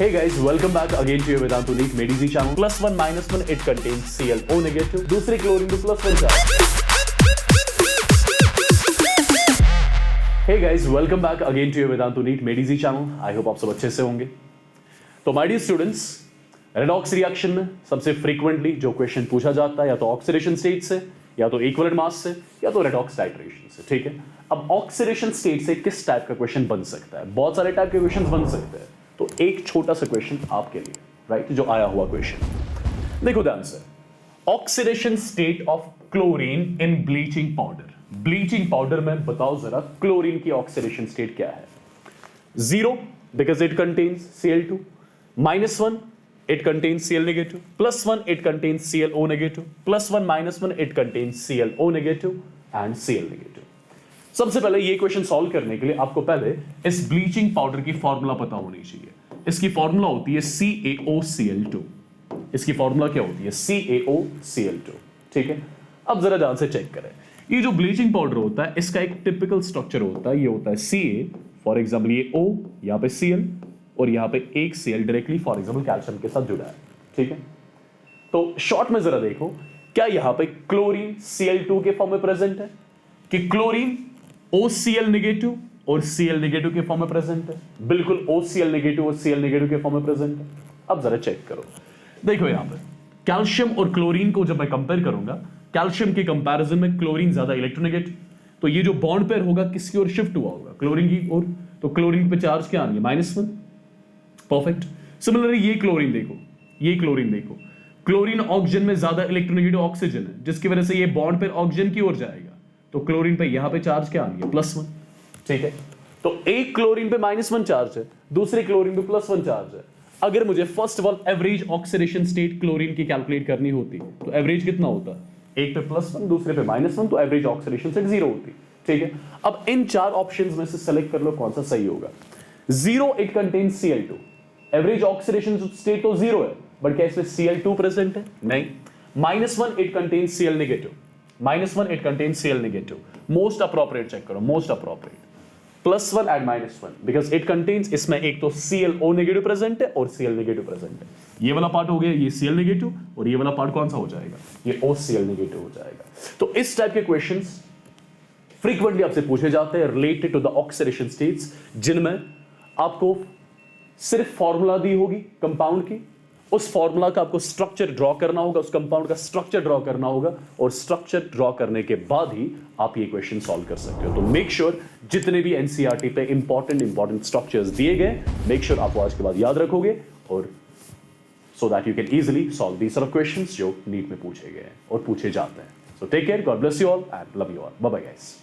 Hey guys, welcome back again to your Vedantu NEET Made Easy channel. +1 -1 it contains ClO negative. दूसरे chlorine को +1 charge. Hey guys, welcome back again to your Vedantu NEET Made Easy channel. I hope आप सब अच्छे से होंगे. तो my dear students, redox reaction में सबसे फ्रीक्वेंटली जो क्वेश्चन पूछा जाता है या तो ऑक्सीडेशन स्टेट से, या तो इक्विवेलेंट मास से, या तो रेडॉक्स टाइट्रेशन से. ठीक है. अब ऑक्सीडेशन स्टेट से किस टाइप का क्वेश्चन बन सकता है? बहुत सारे टाइप के क्वेश्चन बन सकते हैं. तो एक छोटा सा क्वेश्चन आपके लिए, राइट, जो आया हुआ क्वेश्चन देखो ध्यान से. Oxidation state of chlorine in bleaching powder. Bleaching powder में बताओ जरा क्लोरीन की ऑक्सीडेशन स्टेट क्या है? 0 because it contains Cl2, -1 it contains Cl negative, +1 it contains ClO negative, +1 -1 it contains ClO negative and Cl negative. सबसे पहले ये question solve करने के लिए आपको पहले इस ब्लीचिंग पाउडर की फॉर्मूला पता होनी चाहिए. इसकी फॉर्मूला होती है CaOCl2. इसकी फॉर्मूला क्या होती है? CaOCl2. ठीक है. अब जरा ध्यान से चेक करें. ये जो ब्लीचिंग पाउडर होता है इसका एक टिपिकल स्ट्रक्चर होता है. ये होता है Ca, फॉर एग्जाम्पल ये O, यहां पे Cl और यहां पे एक Cl directly for example calcium के साथ जुड़ा है. ठीक है. तो शॉर्ट में जरा देखो, क्या यहां पे क्लोरीन Cl2 के फॉर्म में प्रेजेंट है कि क्लोरीन OCl नेगेटिव और Cl नेगेटिव के फॉर्म में प्रेजेंट है? बिल्कुल OCl नेगेटिव और Cl नेगेटिव के फॉर्म में प्रेजेंट है. अब जरा चेक करो. देखो यहां पर कैल्शियम और क्लोरीन को जब मैं कंपेयर करूंगा, कैल्शियम के कंपैरिजन में क्लोरीन ज्यादा इलेक्ट्रोनेगेटिव. तो ये जो बॉन्ड पेयर होगा किसकी ओर शिफ्ट हुआ होगा? क्लोरीन की ओर. तो क्लोरीन पे चार्ज क्या आएंगे? -1. परफेक्ट. सिमिलरली ये क्लोरीन देखो, ये क्लोरीन देखो, क्लोरीन ऑक्सीजन में ज्यादा इलेक्ट्रोनेगेटिव ऑक्सीजन है, जिसकी वजह से ये बॉन्ड पेयर ऑक्सीजन की ओर जाएगा. तो क्लोरीन पे यहां पे चार्ज क्या आएंगे? +1. ठीक है. तो एक क्लोरीन पे -1 चार्ज है, दूसरे क्लोरीन पे +1 चार्ज है. अगर मुझे first of all average oxidation state chlorine की कैलकुलेट करनी होती तो एवरेज कितना होता? एक पे +1 दूसरे पे -1, तो एवरेज ऑक्सीडेशन स्टेट 0 होती. ठीक है. अब इन चार ऑप्शंस में से सेलेक्ट कर लो कौन सा सही होगा. 0 it contains Cl2. Average oxidation state तो 0 है, बट क्या इसमें Cl2 प्रेजेंट है? नहीं. -1 it contains Cl negative. -1 it contains Cl negative. Most appropriate check करो, most appropriate. +1 and -1 because it contains, इसमें एक तो ClO negative प्रेजेंट है और Cl negative प्रेजेंट है. ये वाला पार्ट हो गया ये Cl negative और ये वाला पार्ट कौन सा हो जाएगा? ये OCl negative हो जाएगा. तो इस टाइप के क्वेश्चंस फ्रीक्वेंटली आपसे पूछे जाते हैं related to the oxidation states, जिनमें आपको सिर्फ फॉर्मूला दी होगी कंपाउंड की, उस फॉर्मूला का आपको स्ट्रक्चर ड्रॉ करना होगा, उस कंपाउंड का स्ट्रक्चर ड्रॉ करना होगा, और स्ट्रक्चर ड्रॉ करने के बाद ही आप ये क्वेश्चन सॉल्व कर सकते हो. तो मेक श्योर जितने भी एनसीईआरटी पे इंपॉर्टेंट स्ट्रक्चर्स दिए गए, मेक श्योर आप आज के बाद याद रखोगे, और so that you can easily solve these sort of questions जो नीट में पूछे गए हैं और पूछे जाते हैं. So take care, God bless you all and love you all. Bye bye guys.